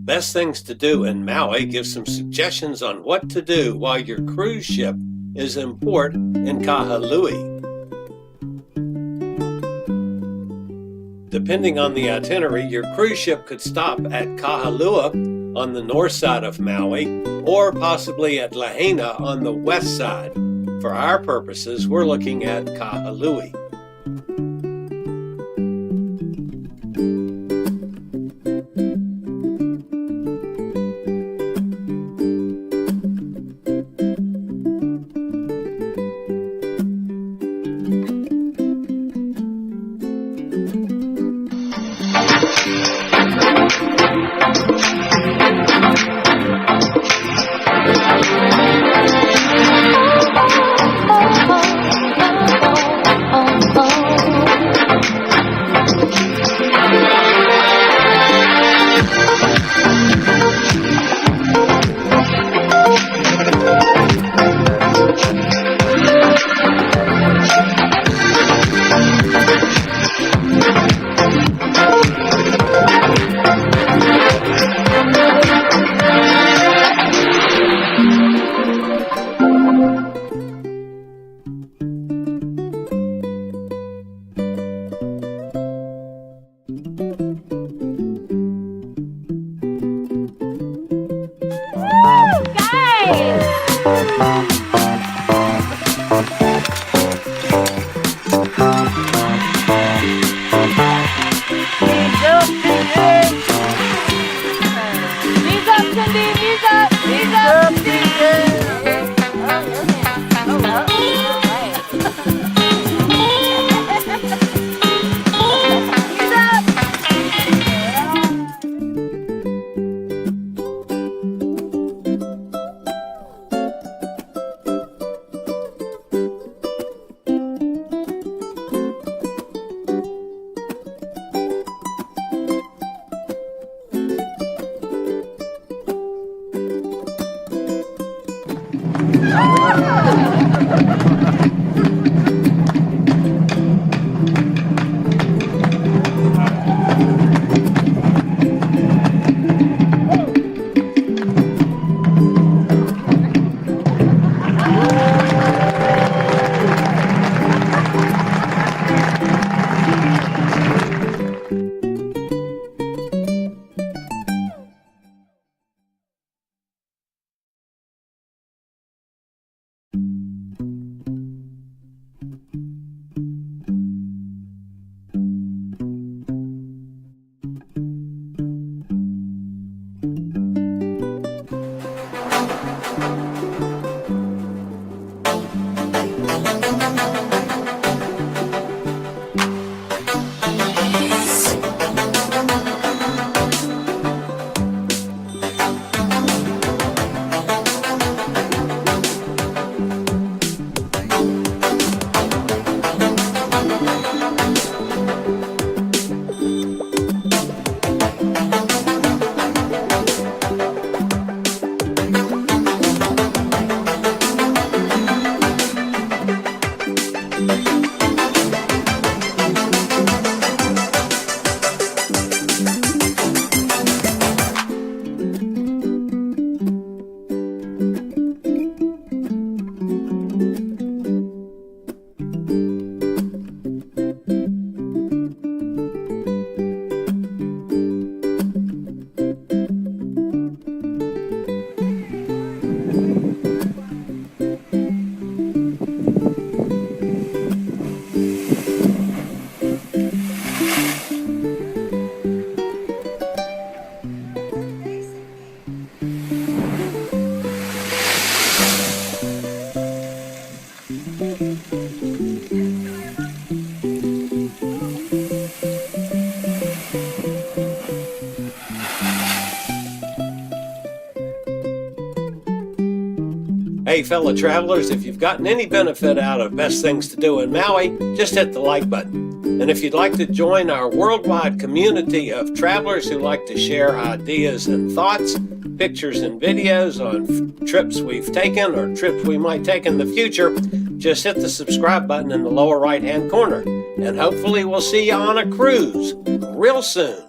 Best Things to Do in Maui gives some suggestions on what to do while your cruise ship is in port in Kahului. Depending on the itinerary, your cruise ship could stop at Kahului on the north side of Maui, or possibly at Lahaina on the west side. For our purposes, we're looking at Kahului. Hey fellow travelers, if you've gotten any benefit out of Best Things to Do in Maui, just hit the like button. And if you'd like to join our worldwide community of travelers who like to share ideas and thoughts, pictures and videos on trips we've taken or trips we might take in the future, just hit the subscribe button in the lower right hand corner. And hopefully we'll see you on a cruise real soon.